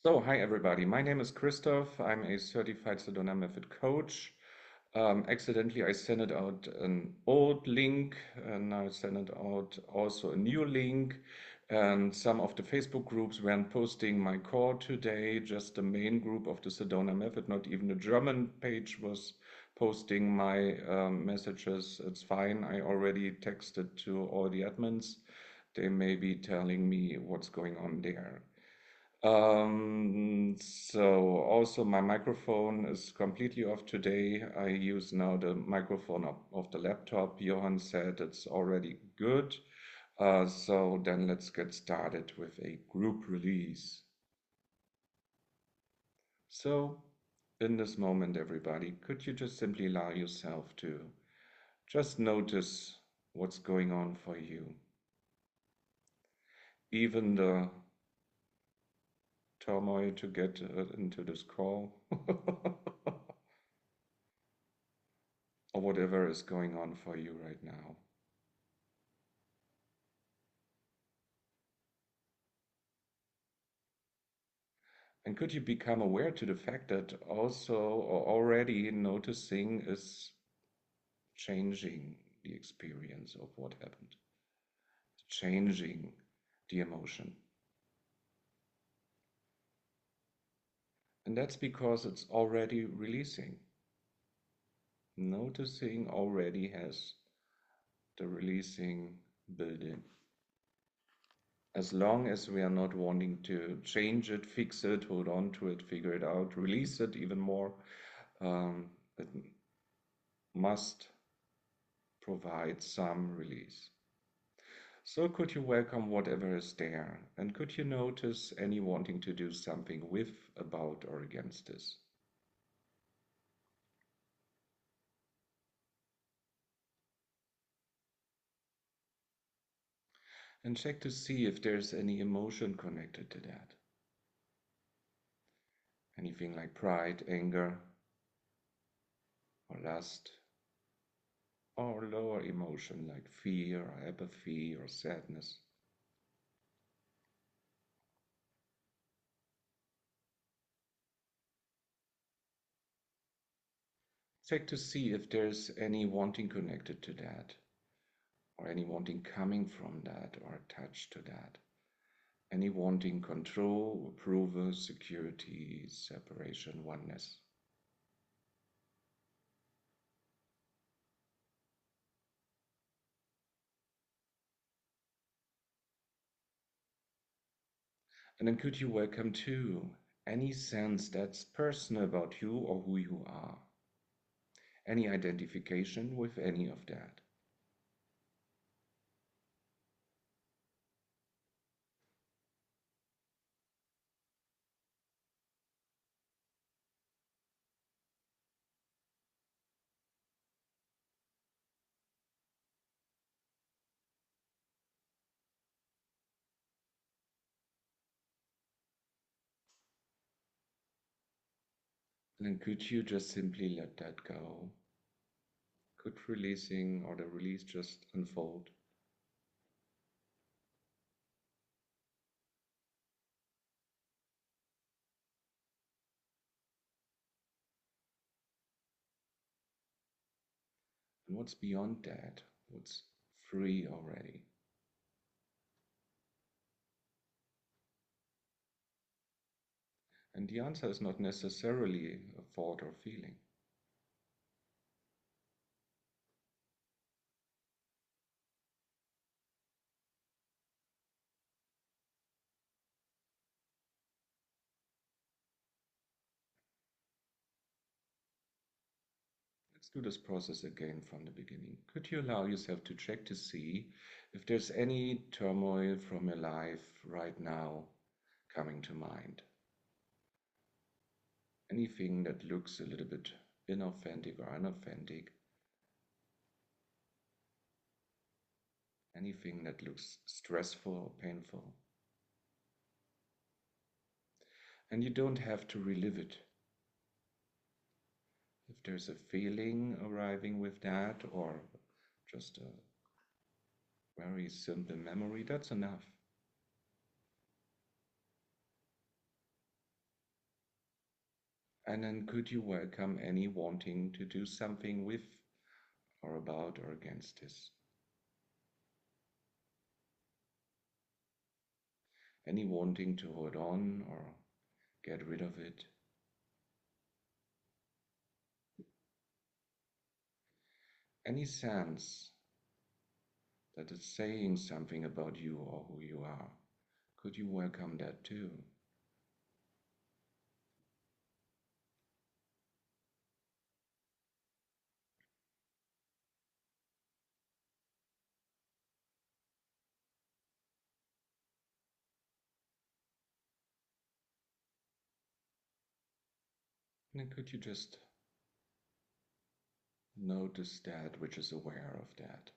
So, hi everybody. My name is Christoph. I'm a certified Sedona method coach. Accidentally, I sent it out an old link, and now I sent it out also a new link. And some of the Facebook groups weren't posting my call today, just the main group of the Sedona method. Not even the German page was posting my messages. It's fine. I already texted to all the admins. They may be telling me what's going on there. So also my microphone is completely off today. I use now the microphone of the laptop. Johan said it's already good. So then let's get started with a group release. So in this moment, everybody, could you just simply allow yourself to just notice what's going on for you? Even the turmoil to get into this call. Or whatever is going on for you right now. And could you become aware to the fact that also or already noticing is changing the experience of what happened, changing the emotion. And that's because it's already releasing. Noticing already has the releasing built in. As long as we are not wanting to change it, fix it, hold on to it, figure it out, release it even more, it must provide some release. So could you welcome whatever is there? And could you notice any wanting to do something with, about, or against this? And check to see if there's any emotion connected to that. Anything like pride, anger, or lust, or lower emotion like fear, or apathy, or sadness. Check to see if there's any wanting connected to that, or any wanting coming from that, or attached to that. Any wanting control, approval, security, separation, oneness. And then could you welcome too any sense that's personal about you or who you are? Any identification with any of that? And then could you just simply let that go? Could releasing or the release just unfold? And what's beyond that? What's free already? And the answer is not necessarily a thought or feeling. Let's do this process again from the beginning. Could you allow yourself to check to see if there's any turmoil from your life right now coming to mind? Anything that looks a little bit inauthentic or unauthentic? Anything that looks stressful or painful? And you don't have to relive it. If there's a feeling arriving with that or just a very simple memory, that's enough. And then could you welcome any wanting to do something with or about or against this? Any wanting to hold on or get rid of it? Any sense that it's saying something about you or who you are? Could you welcome that too? And then could you just notice that which is aware of that?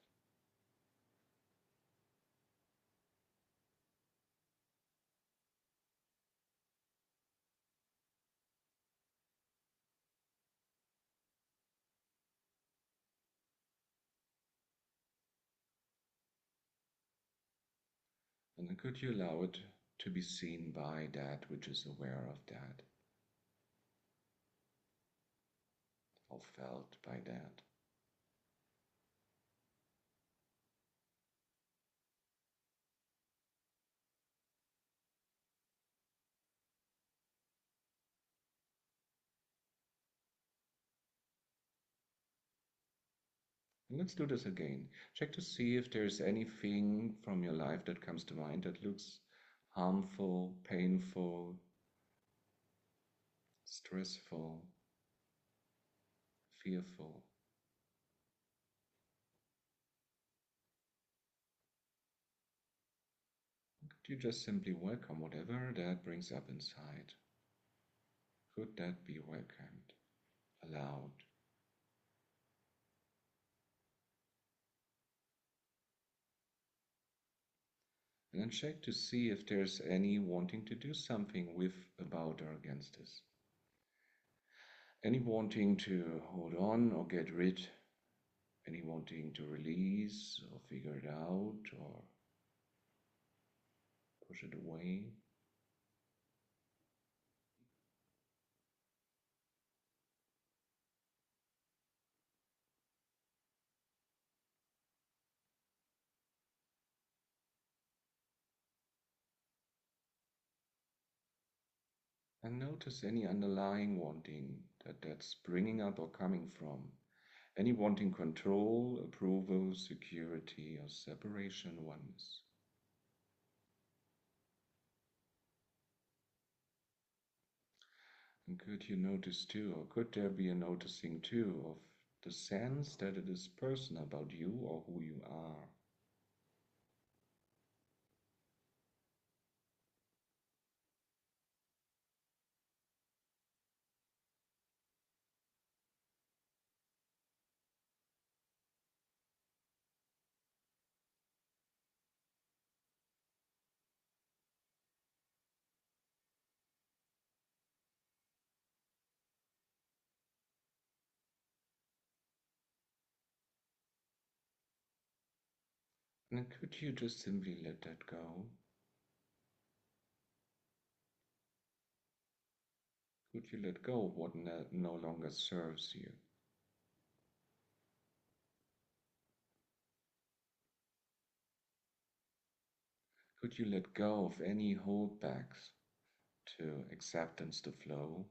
And then could you allow it to be seen by that which is aware of that, or felt by that? And let's do this again. Check to see if there's anything from your life that comes to mind that looks harmful, painful, stressful, fearful. Could you just simply welcome whatever that brings up inside? Could that be welcomed, allowed? And then check to see if there's any wanting to do something with, about, or against this. Any wanting to hold on or get rid, any wanting to release or figure it out or push it away. And notice any underlying wanting that's bringing up or coming from. Any wanting control, approval, security, or separation, oneness. And could you notice too, or could there be a noticing too, of the sense that it is personal about you or who you are? And could you just simply let that go? Could you let go of what no longer serves you? Could you let go of any holdbacks to acceptance to flow?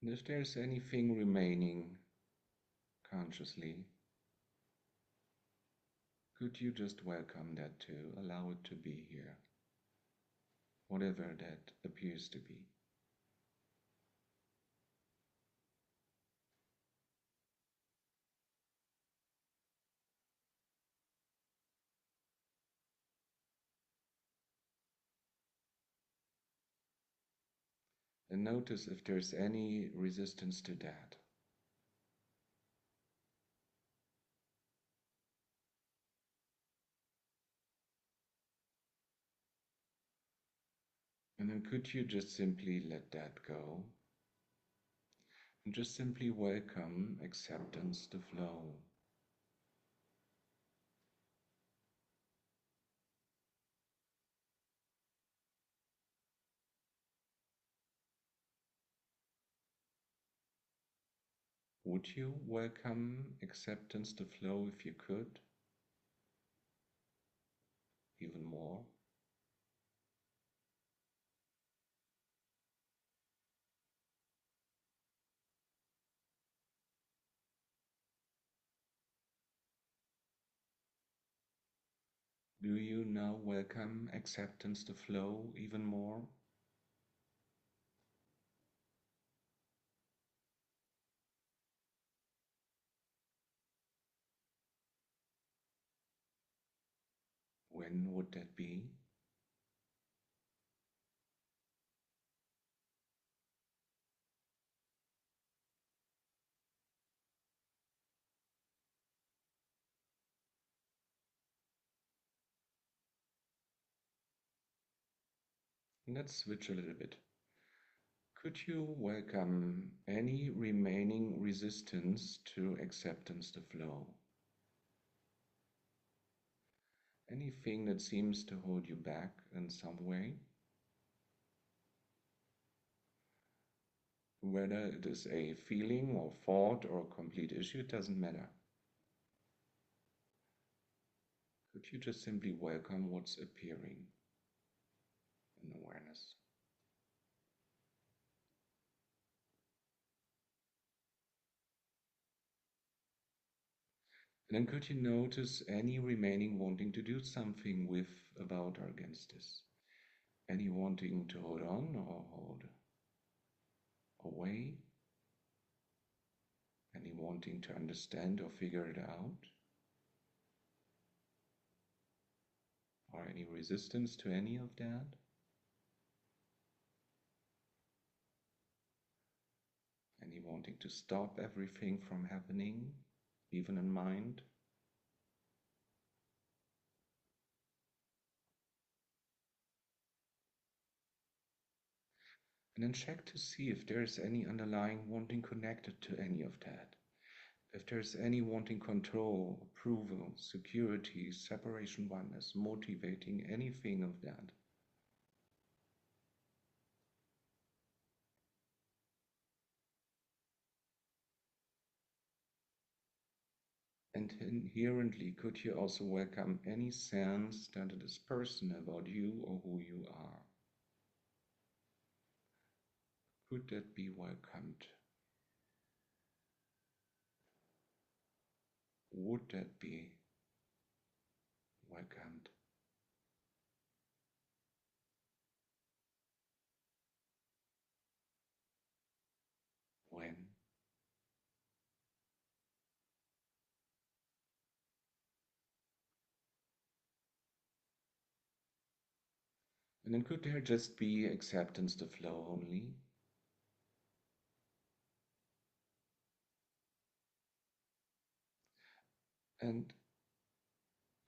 And if there's anything remaining consciously, could you just welcome that too? Allow it to be here, whatever that appears to be. And notice if there's any resistance to that. And then could you just simply let that go? And just simply welcome acceptance to flow. Would you welcome acceptance to flow if you could? Even more? Do you now welcome acceptance to flow even more? When would that be? Let's switch a little bit. Could you welcome any remaining resistance to acceptance to flow? Anything that seems to hold you back in some way? Whether it is a feeling or thought or a complete issue, it doesn't matter. Could you just simply welcome what's appearing in awareness? And then could you notice any remaining wanting to do something with, about, or against this? Any wanting to hold on or hold away? Any wanting to understand or figure it out? Or any resistance to any of that? Any wanting to stop everything from happening, even in mind? And then check to see if there's any underlying wanting connected to any of that. If there's any wanting control, approval, security, separation, oneness, motivating anything of that. And inherently, could you also welcome any sense that it is personal about you or who you are? Could that be welcomed? Would that be welcomed? When? And then could there just be acceptance to flow only? And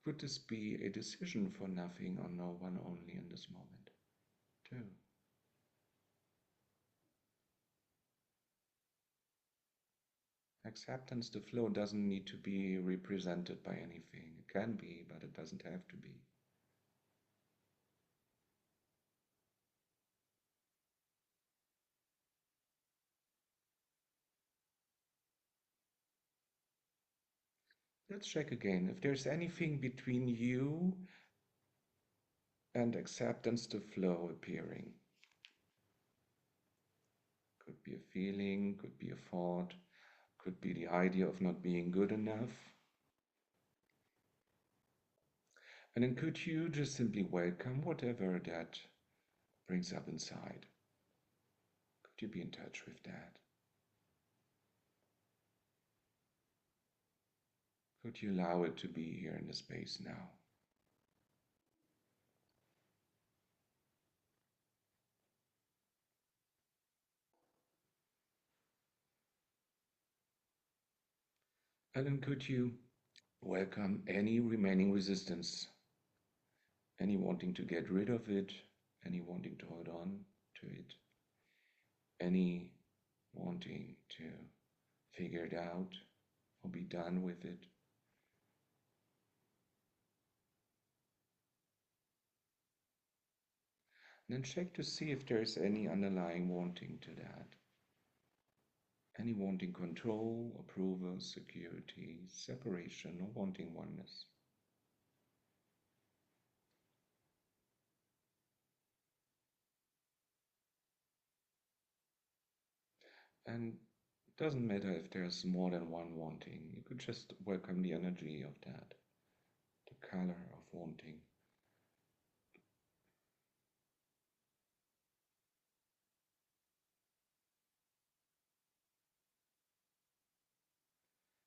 could this be a decision for nothing or no one only in this moment, too? Acceptance to flow doesn't need to be represented by anything. It can be, but it doesn't have to be. Let's check again. If there's anything between you and acceptance to flow appearing, could be a feeling, could be a thought, could be the idea of not being good enough. And then could you just simply welcome whatever that brings up inside? Could you be in touch with that? Could you allow it to be here in the space now? And then could you welcome any remaining resistance, any wanting to get rid of it, any wanting to hold on to it, any wanting to figure it out or be done with it. And then check to see if there's any underlying wanting to that. Any wanting control, approval, security, separation, or wanting oneness. And it doesn't matter if there's more than one wanting. You could just welcome the energy of that, the color of wanting.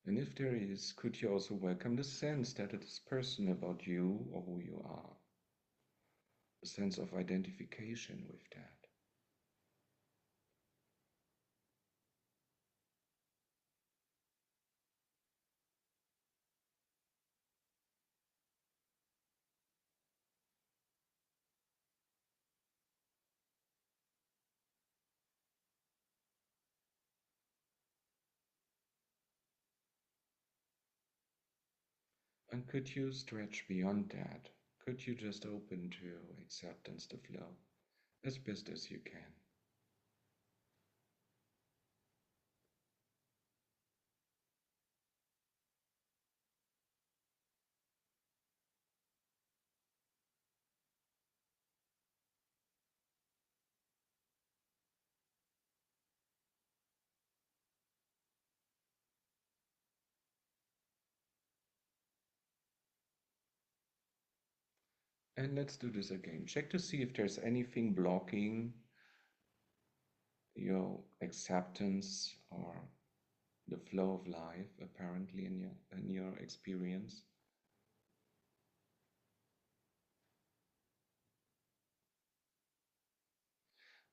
And if there is, could you also welcome the sense that it is personal about you or who you are? A sense of identification with that. And could you stretch beyond that? Could you just open to acceptance, the flow, as best as you can? And let's do this again. Check to see if there's anything blocking your acceptance or the flow of life apparently in your experience.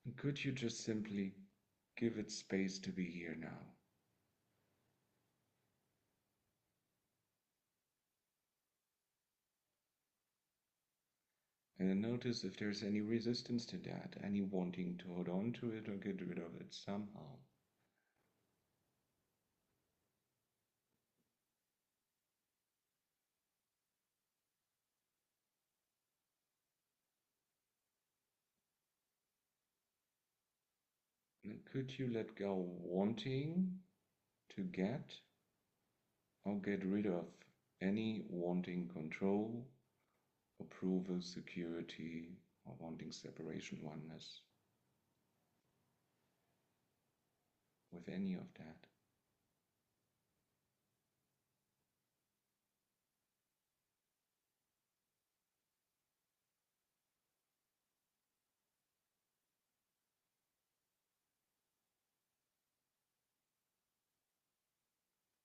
And could you just simply give it space to be here now? And then notice if there's any resistance to that, any wanting to hold on to it or get rid of it somehow. And could you let go wanting to get or get rid of any wanting control, approval, security, or wanting separation, oneness with any of that?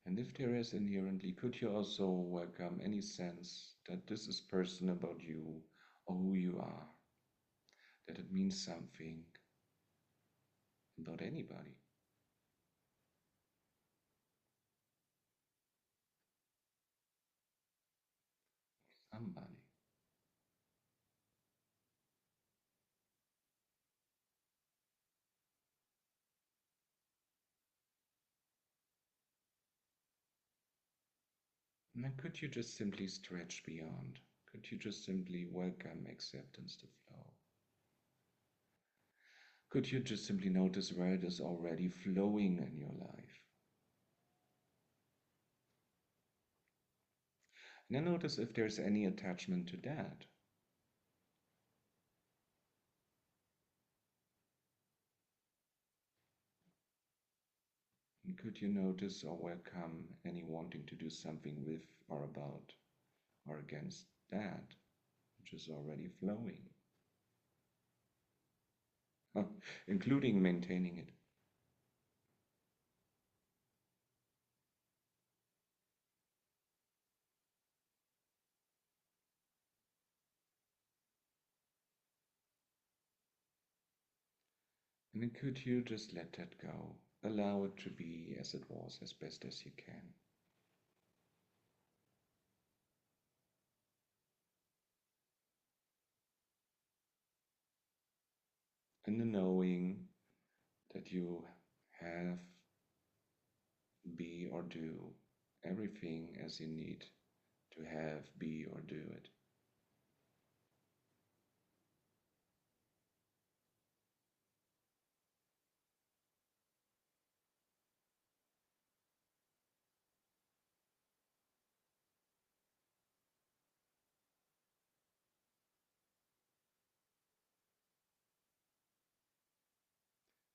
And if there is inherently, could you also welcome any sense that this is personal about you or who you are, that it means something about anybody, somebody? And then could you just simply stretch beyond? Could you just simply welcome acceptance to flow? Could you just simply notice where it is already flowing in your life? And then notice if there's any attachment to that. And could you notice or welcome any wanting to do something with or about or against that, which is already flowing, including maintaining it? And then could you just let that go? Allow it to be as it was as best as you can. And the knowing that you have be or do everything as you need to have, be or do it.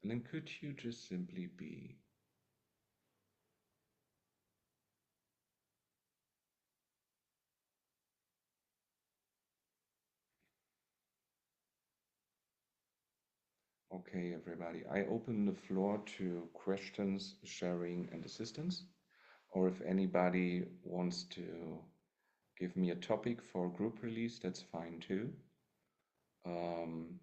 And then could you just simply be? Okay, everybody, I open the floor to questions, sharing, and assistance. Or if anybody wants to give me a topic for group release, that's fine too. Um,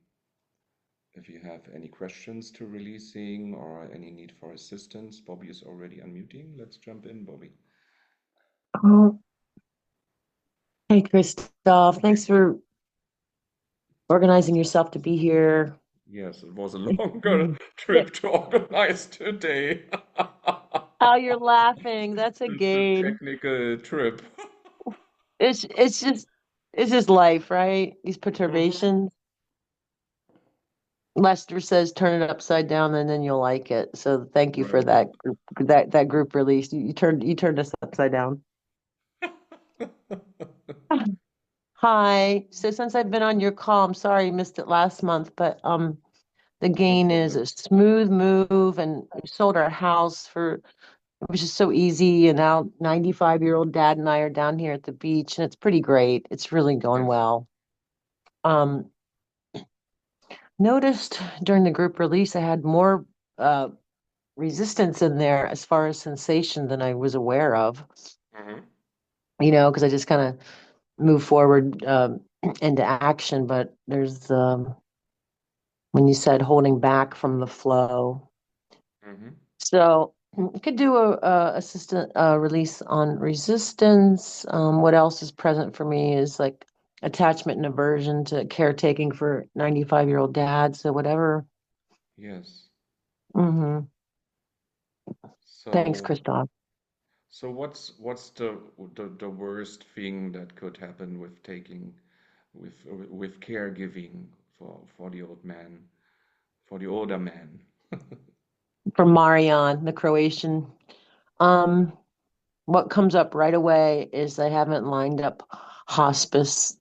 if you have any questions to releasing or any need for assistance, Bobby is already unmuting. Let's jump in, Bobby. Oh, hey, Christoph. Thanks for organizing yourself to be here. Yes, it was a It's, longer trip to organize today. oh, you're laughing. That's a It's a gain. technical trip. It's it's just it's just life, right? These Mhm. perturbations. Lester says turn it upside down and then you'll like it. So thank you for Right. that group release. You turned us upside down. Hi. So since I've been on your call, I'm sorry you missed it last month, but the No gain is problem. a smooth move and we sold our house for it was just so easy. And now 95-year-old dad and I are down here at the beach and it's pretty great. It's really going Yes. well. Um, Noticed during the group release, I had more uh, resistance in there as far as sensation than I was aware of, Hmm. because I just kind of move forward into action. But there's, when you said holding back from the flow. Hmm. So could do a assistant release on resistance. What else is present for me is like attachment and aversion to caretaking for 95-year-old dad. So whatever. Yes. Hmm. Thanks, So, Christoph. so what's the worst thing that could happen with taking with caregiving for the old man, for the older man? From Marian, the Croatian. Um, what comes up right away is I haven't lined up hospice.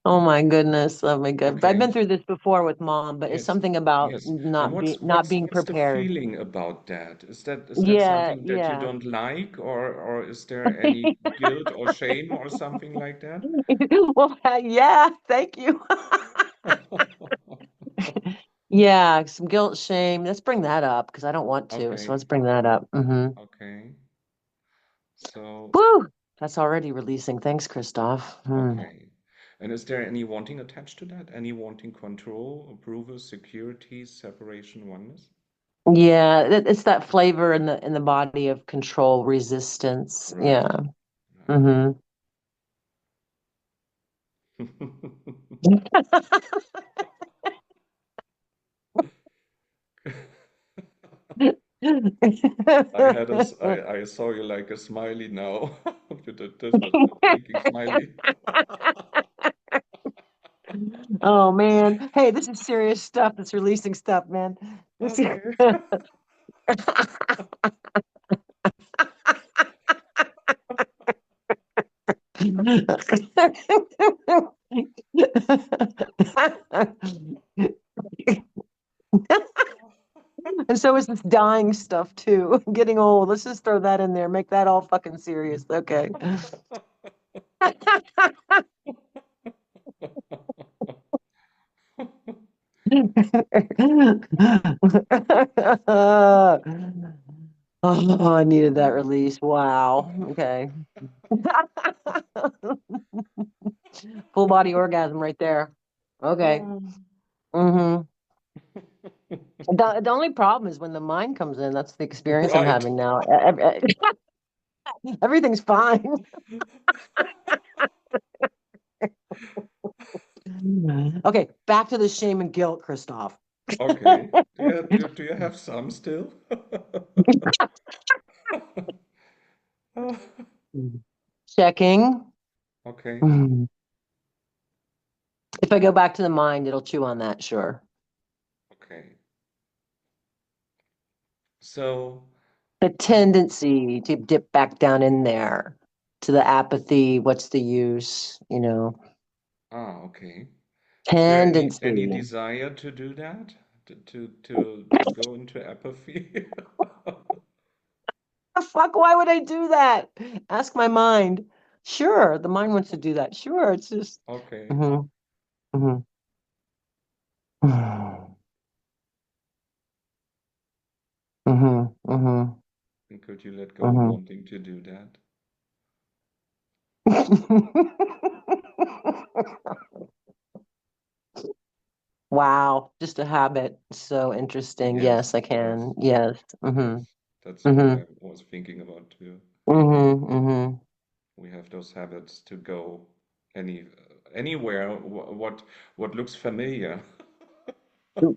Oh my goodness. Oh my God. I've Okay. been through this before with mom, but it's Yes. something about Yes. And not what's be not what's being what's the prepared. feeling about that? Is that Yeah, something that you yeah. don't like, or is there any guilt or shame or something like that? Well, yeah, thank you. Yeah, some guilt, shame. Let's bring that up because I don't want to. So Okay. let's bring that up. Okay. So, Woo! That's already releasing. Thanks, Christoph. okay. And is there any wanting attached to that? Any wanting control, approval, security, separation, oneness? Yeah, it's that flavor in the body of control, resistance. Right. Yeah. Right. Hmm. I saw you like a smiley now with the blinking smiley. Oh man. Hey, this is serious stuff. It's releasing stuff, man. This is- Okay. And so is this dying stuff too. Getting old. Let's just throw that in there. Make that all fucking serious. Okay. Oh, I needed that release. Wow. Okay. Full body orgasm right there. Okay. Hmm. The only problem is when the mind comes in. That's the experience I'm Right. having now. Everything's fine. Okay, back to the shame and guilt, Christoph. Okay. Do you have some still? Checking. Okay. Mm. If I go back to the mind, it'll chew on that, sure. Okay. So, The um, tendency to dip back down in there to the apathy, what's the use, okay. Is there any tendency. desire to do that? To go into apathy? The fuck, why would I do that? Ask my mind. Sure, the mind wants to do that. Sure, it's just. Okay. Hmm. Hmm. Hmm. Hmm. And could you let go Hmm. wanting to do that? Wow, just a habit. So interesting. Yes, Yes, I yes, can. Yes. Hmm. yes. That's what Hmm. I was thinking about too. Hmm. Hmm. We have those habits to go any anywhere what looks familiar. And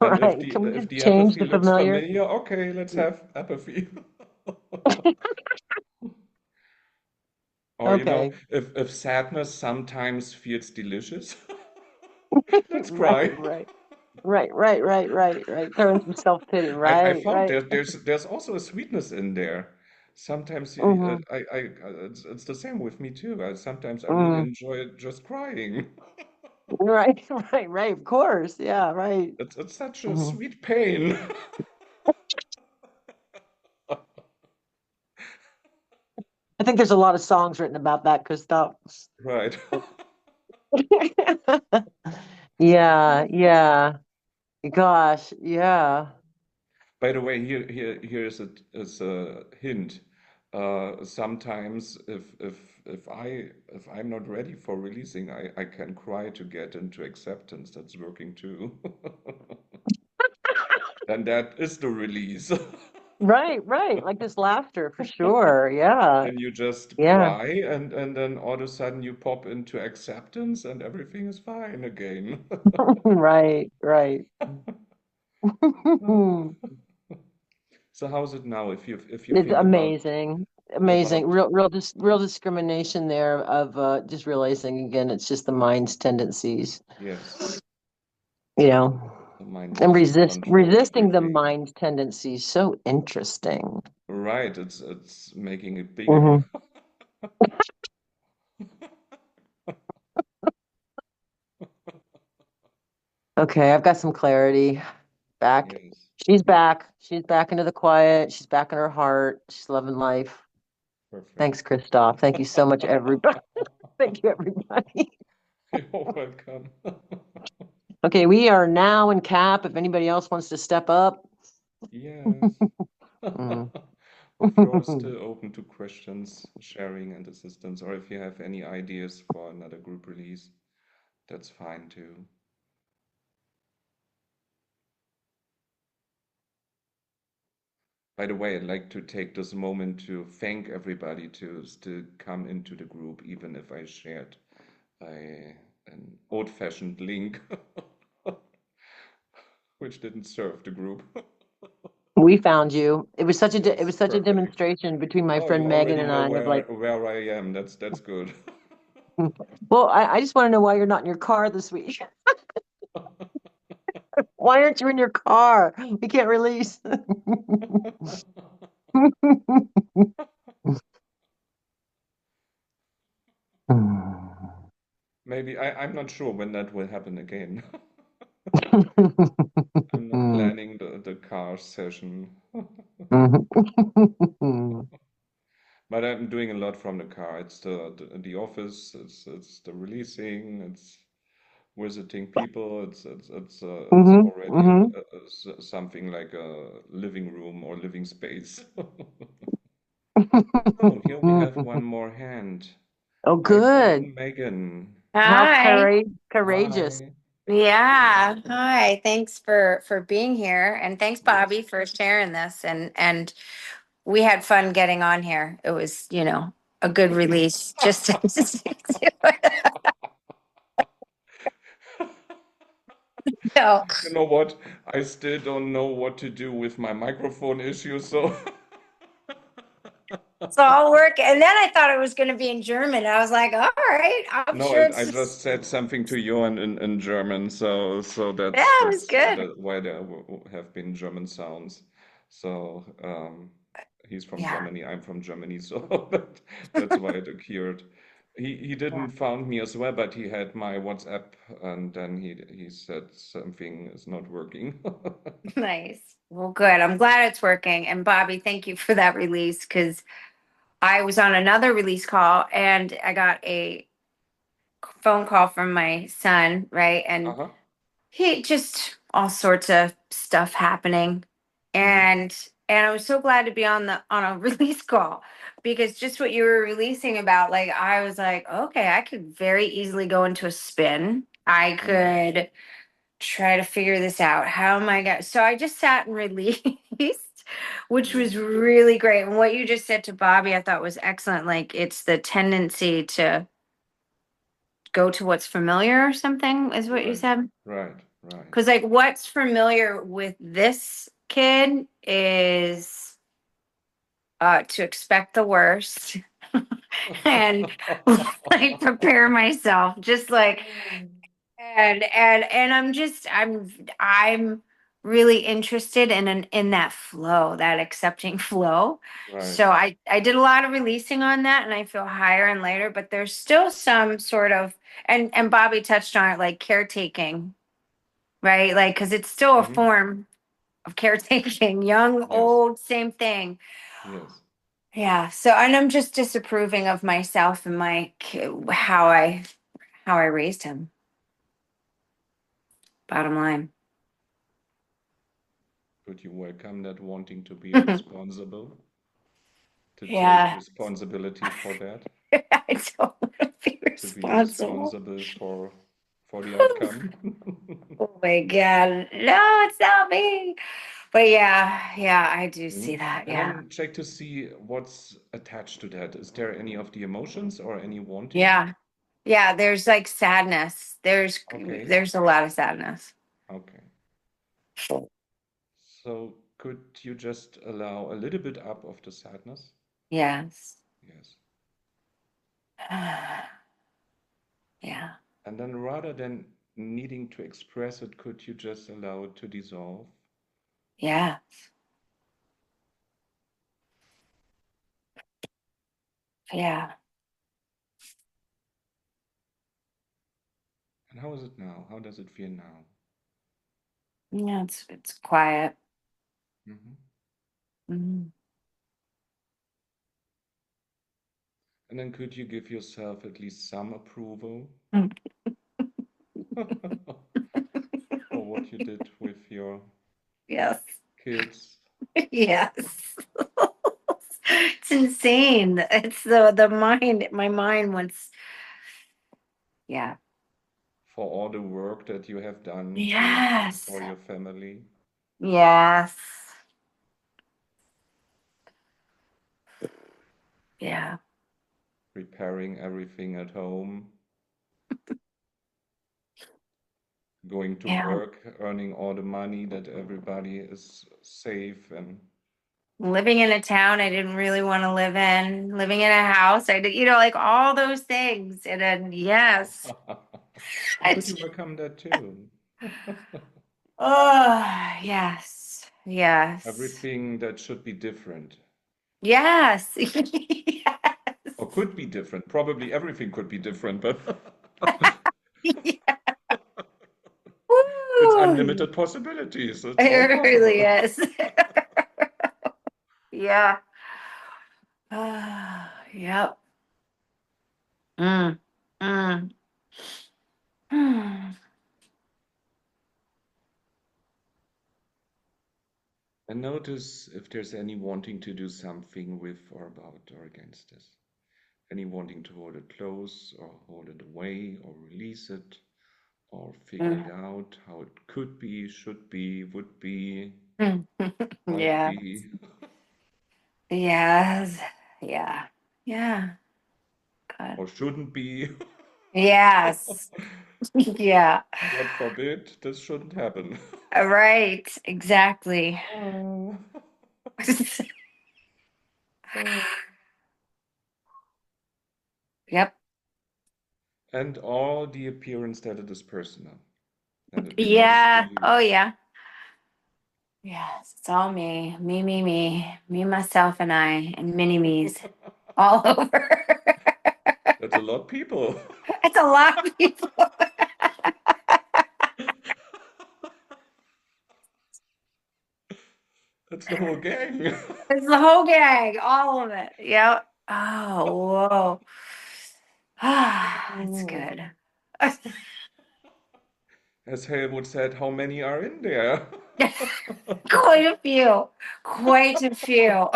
if Right. the Can we if just the change apathy the looks familiar? familiar, okay, let's have apathy. Or Okay. if sadness sometimes feels delicious, let's Right, cry. right. Right, right, right, right, right. Throwing some self-pity. I Right, found right. there's also a sweetness in there. Sometimes Hmm. it's the same with me too. Sometimes I really Hmm. enjoy just crying. Right, right, right. Of course. Yeah, right. It's such a Hmm. sweet pain. I think there's a lot of songs written about that, Christoph. Right. Yeah, yeah. Gosh, yeah. By the way, here is a hint. Sometimes if I'm not ready for releasing, I can cry to get into acceptance. That's working too. And that is the release. Right, right. Like this laughter for sure. Yeah, And you just yeah. cry and then all of a sudden you pop into acceptance and everything is fine again. Right, right. So how's it now if you It's think amazing. Amazing. about Real discrimination there of just realizing again, it's just the mind's tendencies, yes, you know, the mind and wants to control resisting the everything. mind's tendencies. So interesting. Right, it's making it bigger. Hmm. Okay, I've got some clarity back. Yes, She's back. She's back into the quiet. She's back in her heart. She's loving life. perfect. Thanks, Christoph. Thank you so much, everybody. Thank you, everybody. You're welcome. Okay, we are now in cap. If anybody else wants to step up. Yes. Mm. The floor is still open to questions, sharing, and assistance, or if you have any ideas for another group release, that's fine too. By the way, I'd like to take this moment to thank everybody to still come into the group, even if I shared an old-fashioned link which didn't serve the group. We found you. It Yes, was such a perfect. demonstration between my Oh, you friend Megan already and know I of like, where I am. That's good. well, I just want to know why you're not in your car this week. Why aren't you in your car? We can't release. Maybe I'm not sure when that will happen again. I'm not planning the car session, but I'm doing a lot from the car. It's the office, it's the releasing, it's visiting people. It's Hmm. already Hmm. something like a living room or living space. Oh, here we have one more hand. Oh, My good. friend Megan. How Hi. courageous. Hi. Yeah. Hi. Thanks for being here, and thanks Yes. Bobby for sharing this, and we had fun getting on here. It was, a good release just to No. You know what? I still don't know what to do with my microphone issue, so So I'll work. And then I thought it was going to be in German. I was like, all right, I'm no, sure it's I just just, said something to you in German, so yeah, it was that's good. why there have been German sounds. So he's from Yeah. Germany, I'm from Germany, so that's why it occurred. He Yeah. didn't found me as well, but he had my WhatsApp, and then he said something is not working. Nice. Well, good. I'm glad it's working. And Bobby, thank you for that release because I was on another release call and I got a phone call from my son, right? And Uh-huh. he just all sorts of stuff happening. Hmm. And I was so glad to be on a release call because just what you were releasing about, like I was like, okay, I could very easily go into a spin. I Hmm. could try to figure this out. How am I going? So I just sat and released, which was Yes. really great. And what you just said to Bobby, I thought was excellent. Like it's the tendency to go to what's familiar or something, is what you Right. said. Right. Right. Because like what's familiar with this kid is to expect the worst and like prepare myself just like and I'm really interested in that flow, that accepting flow. Right. So I did a lot of releasing on that and I feel higher and lighter, but there's still some sort of and Bobby touched on it, like caretaking, right? Like because it's still a Hmm. form of caretaking, young, Yes. old, same thing. Yes. Yeah. So, and I'm just disapproving of myself and how I raised him. Bottom line. Could you welcome that wanting to be responsible, to take Yeah. responsibility for that, I don't want to be to be responsible. responsible for the outcome? Oh my God. No, it's not me. But yeah, yeah, I do see Mhm. that. And Yeah. then check to see what's attached to that. Is there any of the emotions or any wanting? Yeah. Yeah. There's like sadness. Okay. There's a lot of sadness. Okay. So could you just allow a little bit up of the sadness? Yes. Yes. Yeah. And then rather than needing to express it, could you just allow it to dissolve? Yeah. Yeah. And how is it now? How does it feel now? Yeah. It's quiet. Hmm. Mhm. And then could you give yourself at least some approval for what you did with your Yes. kids, Yes. It's insane. It's the mind, my mind wants, yeah. for all the work that you have done Yes. for your family, Yes. Yeah. preparing everything at home, going to Yeah. work, earning all the money that everybody is safe and Living in a town I didn't really want to live in, living in a house I did, like all those things. And then, yes. how could It's, you overcome that too? oh, yes. Yes. Everything that should be different Yes. or could be different. Probably everything could be different, but Yes. it's Woo! unlimited possibilities. It's all It really possible. is. Yeah. Yep. Mm. Mm. Mm. And notice if there's any wanting to do something with or about or against this. Any wanting to hold it close or hold it away or release it or figure it out how it could be, should be, would be, Mm. might Yeah. be. Yes. Yeah. Yeah. Good. Or shouldn't be. Yes. Yeah. God forbid, this shouldn't happen. Right. Exactly. Oh, oh. Yep. And all the appearance that it is personal, that it belongs to Yeah. you. Oh, yeah. Yes. It's all me. Me, myself, and I, and mini me's all over. That's a lot of people. It's a lot of people. That's the whole gang. It's the whole gang, all of it. Yep. Oh, whoa. Ah, that's Oh. good. As Helmut said, how many are in there? Quite a few. Quite a few,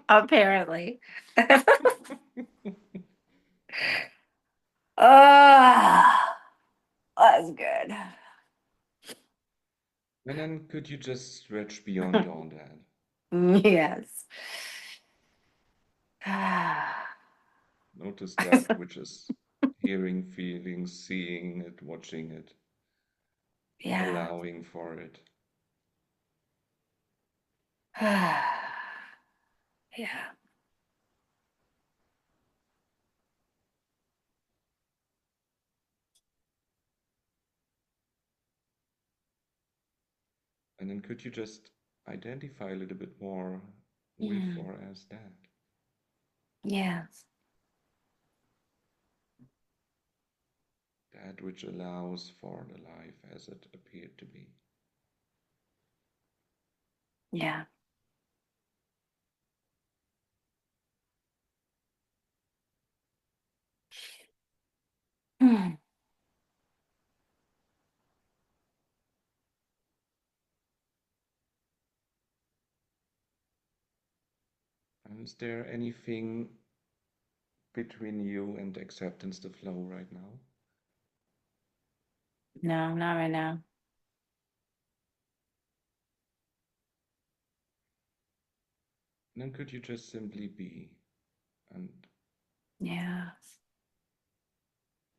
apparently. Ah, that's good. And then could you just stretch beyond all that? Yes. Ah, Notice that which is hearing, feeling, seeing it, watching it, yeah. allowing for it. Yeah. And then could you just identify a little bit more with Mm, or as that? yes. That which allows for the life as it appeared to be. Yeah. Mm, And is there anything between you and acceptance the flow right now? no, not right now. And then could you just simply be and Yes.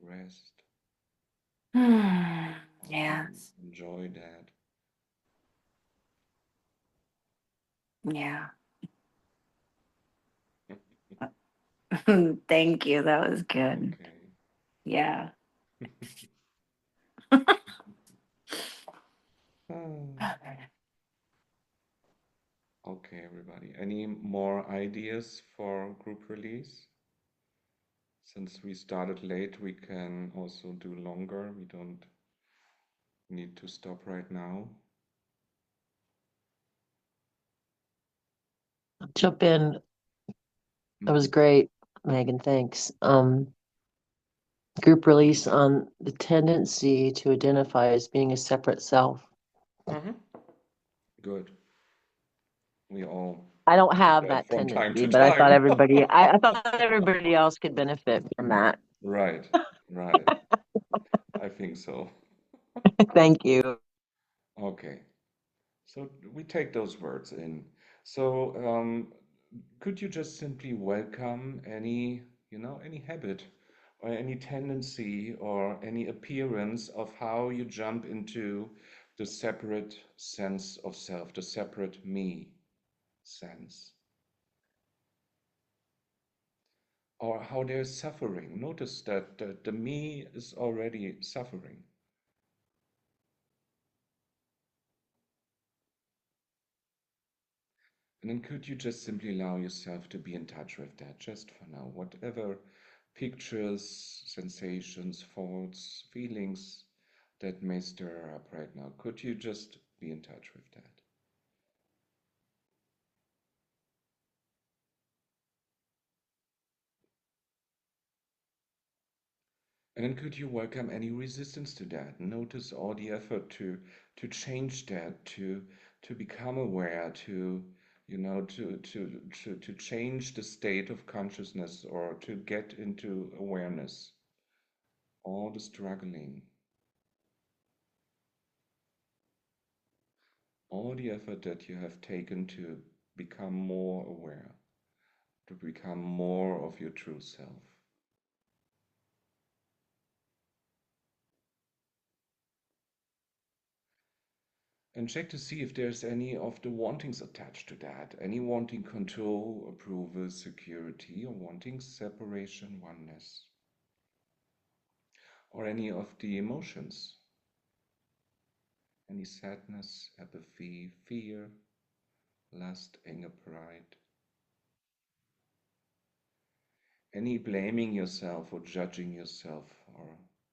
rest or even Yes. enjoy that? Yeah. Thank you. That was good. Okay. Yeah. Ah, okay, everybody. Any more ideas for group release? Since we started late, we can also do longer. We don't need to stop right now. Jump in. That was great, Megan. Thanks. Group release on the tendency to identify as being a separate self. Mhm. Good. We all I don't do have that that from time tendency, to but I thought time. I thought everybody else could benefit from that. Right, right. I think so. Thank you. Okay. So we take those words in. So could you just simply welcome any, any habit or any tendency or any appearance of how you jump into the separate sense of self, the separate me sense, or how there's suffering. Notice that the me is already suffering. And then could you just simply allow yourself to be in touch with that just for now? Whatever pictures, sensations, thoughts, feelings that may stir up right now, could you just be in touch with that? And then could you welcome any resistance to that? Notice all the effort to change that, to become aware, to change the state of consciousness or to get into awareness. All the struggling, all the effort that you have taken to become more aware, to become more of your true self. And check to see if there's any of the wantings attached to that. Any wanting control, approval, security, or wanting separation, oneness. Or any of the emotions. Any sadness, apathy, fear, lust, anger, pride. Any blaming yourself or judging yourself or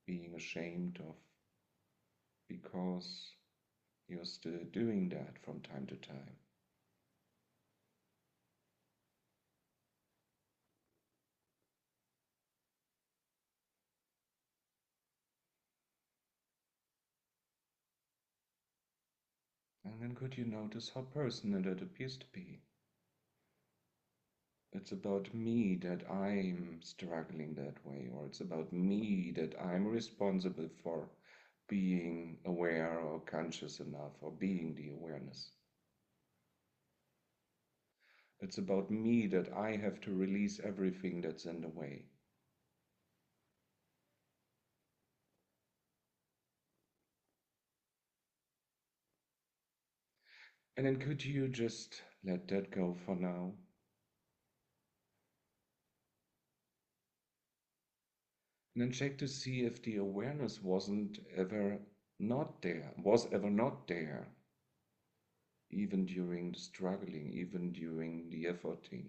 being ashamed of because you're still doing that from time to time. And then could you notice how personal it appears to be? It's about me that I'm struggling that way, or it's about me that I'm responsible for being aware or conscious enough or being the awareness. It's about me that I have to release everything that's in the way. And then could you just let that go for now? And then check to see if the awareness wasn't ever not there, was ever not there, even during the struggling, even during the efforting.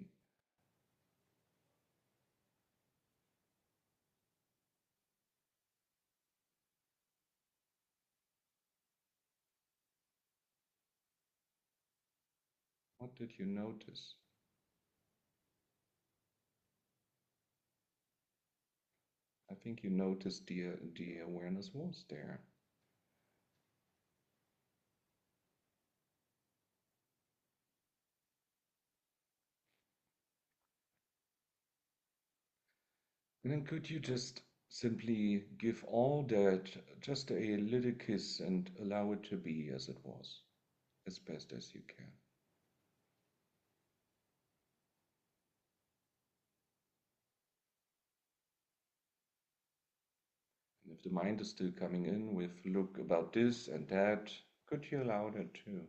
What did you notice? I think you noticed the awareness was there. And then could you just simply give all that just a little kiss and allow it to be as it was, as best as you can? And if the mind is still coming in with look about this and that, could you allow that too?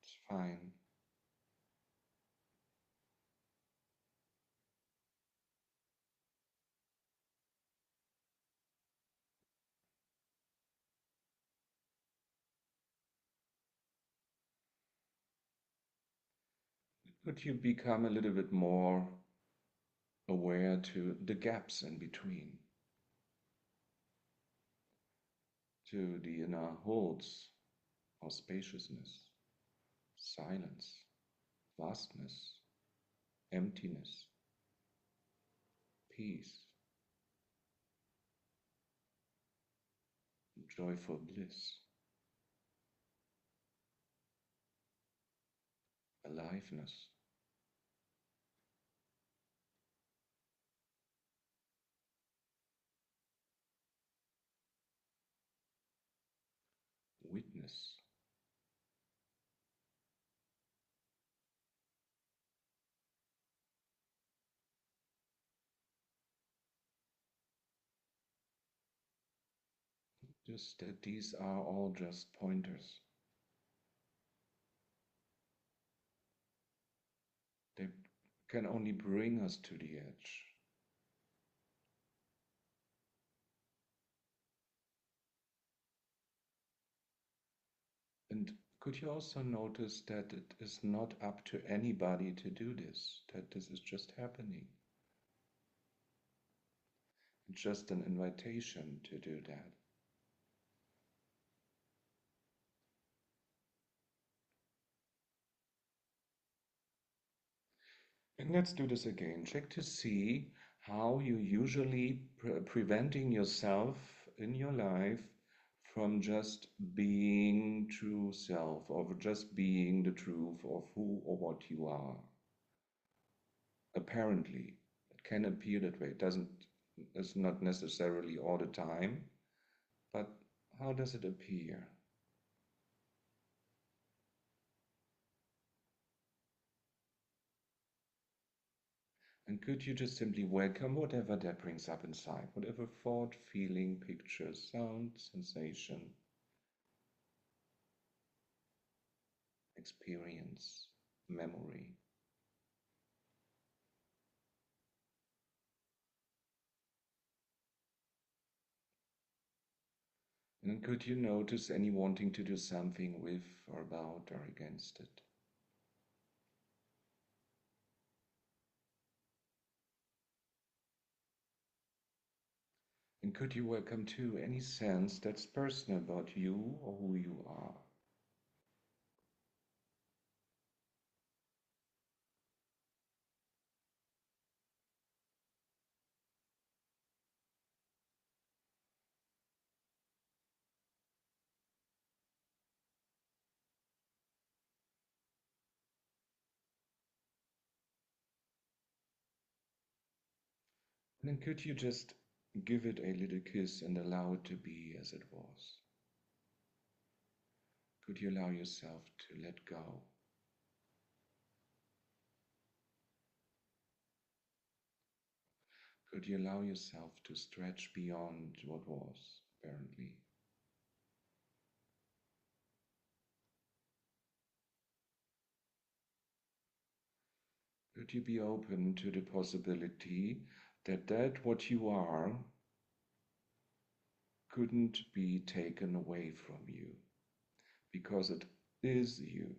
It's fine. Could you become a little bit more aware to the gaps in between, to the inner holds or spaciousness, silence, vastness, emptiness, peace, joyful bliss, aliveness, witness, just that these are all just pointers. They can only bring us to the edge. And could you also notice that it is not up to anybody to do this, that this is just happening? It's just an invitation to do that. And let's do this again. Check to see how you usually preventing yourself in your life from just being true self or just being the truth of who or what you are. Apparently, it can appear that way. It's not necessarily all the time, but how does it appear? And could you just simply welcome whatever that brings up inside, whatever thought, feeling, picture, sound, sensation, experience, memory. And could you notice any wanting to do something with or about or against it? And could you welcome to any sense that's personal about you or who you are? And then could you just give it a little kiss and allow it to be as it was? Could you allow yourself to let go? Could you allow yourself to stretch beyond what was, apparently? Could you be open to the possibility that what you are couldn't be taken away from you because it is you?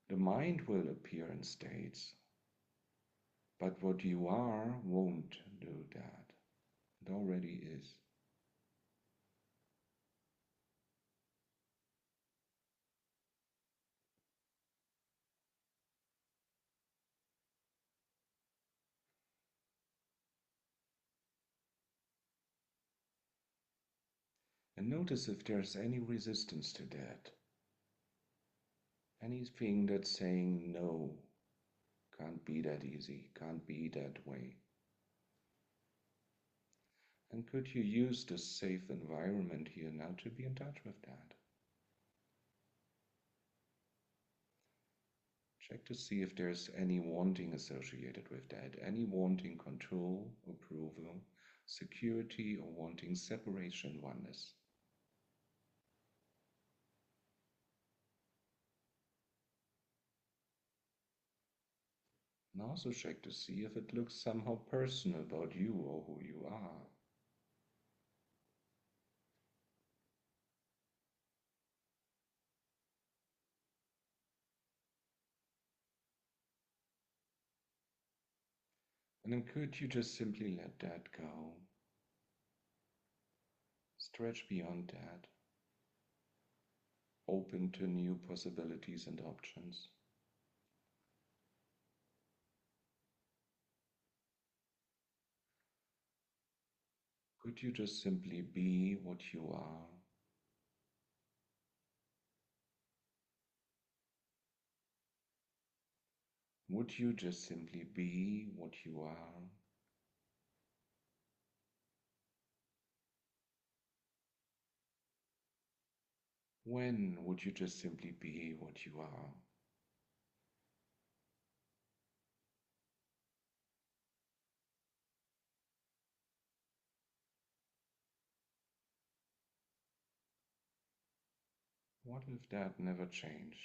The mind will appear in states, but what you are won't do that. It already is. And notice if there's any resistance to that. Anything that's saying no, can't be that easy, can't be that way. And could you use this safe environment here now to be in touch with that? Check to see if there's any wanting associated with that, any wanting control, approval, security, or wanting separation, oneness. And also check to see if it looks somehow personal about you or who you are. And then could you just simply let that go? Stretch beyond that. Open to new possibilities and options. Could you just simply be what you are? Would you just simply be what you are? When would you just simply be what you are? What if that never changed?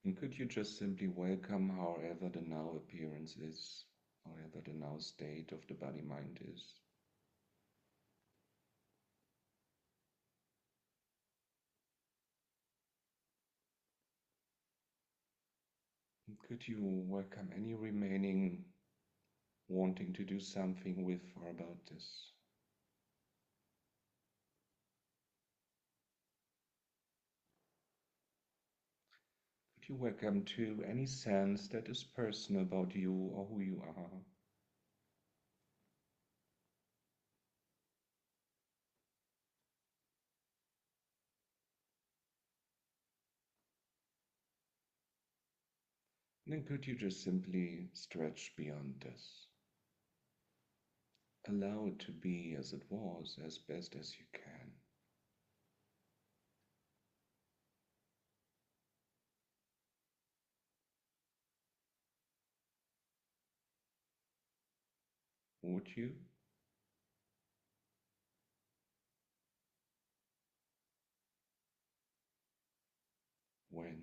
And could you just simply welcome however the now appearance is, however the now state of the body-mind is? And could you welcome any remaining wanting to do something with or about this? Could you welcome to any sense that is personal about you or who you are? And then could you just simply stretch beyond this? Allow it to be as it was, as best as you can. Would you? When?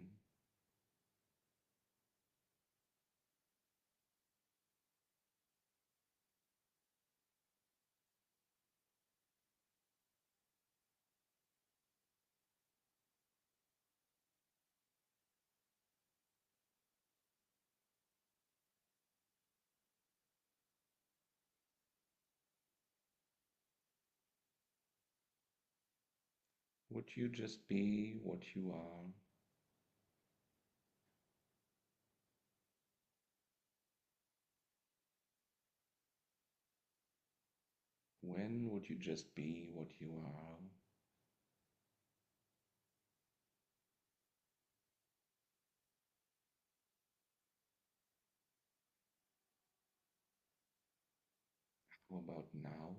Would you just be what you are? When would you just be what you are? How about now?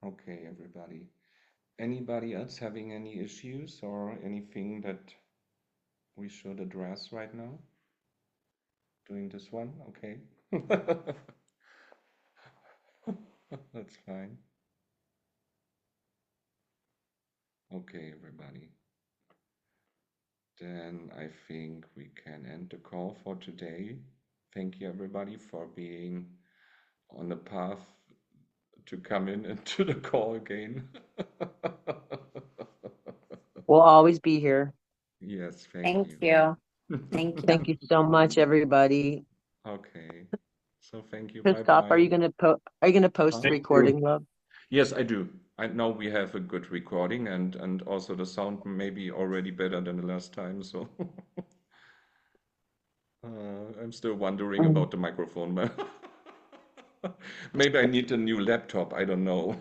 Okay, everybody. Anybody else having any issues or anything that we should address right now? Doing this one? Okay. That's fine. Okay, everybody. Then I think we can end the call for today. Thank you, everybody, for being on the path to come in into the call again. We'll always be here. Yes, thank Thank you. you. Thank Thank you. you so much, everybody. Okay. So thank you. Christoph, Bye-bye. are you gonna post the Huh? Thank you. recording, love? Yes, I do. I know we have a good recording and also the sound may be already better than the last time, so I'm still wondering Mm. about the microphone. Maybe I need a new laptop. I don't know.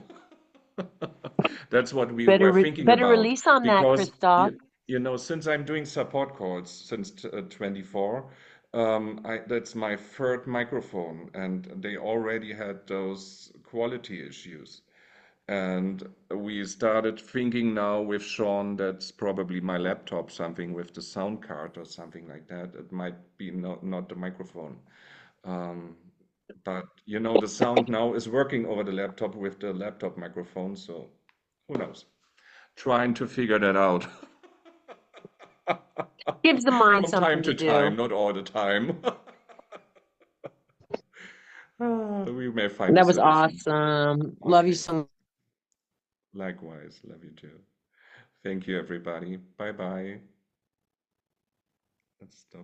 That's what we were thinking Better about release on that, because Christoph. you know, since I'm doing support calls since 24, that's my third microphone, and they already had those quality issues. And we started thinking now with Sean that's probably my laptop, something with the sound card or something like that. It might be not the microphone. Um, but you know, the sound now is working over the laptop with the laptop microphone, so who knows? Trying to figure that out. Gives the mind From time something to to time, do. not all the time. We may find a That was solution. awesome. Love you Okay. so much. Likewise, love you too. Thank you, everybody. Bye bye. Let's stop.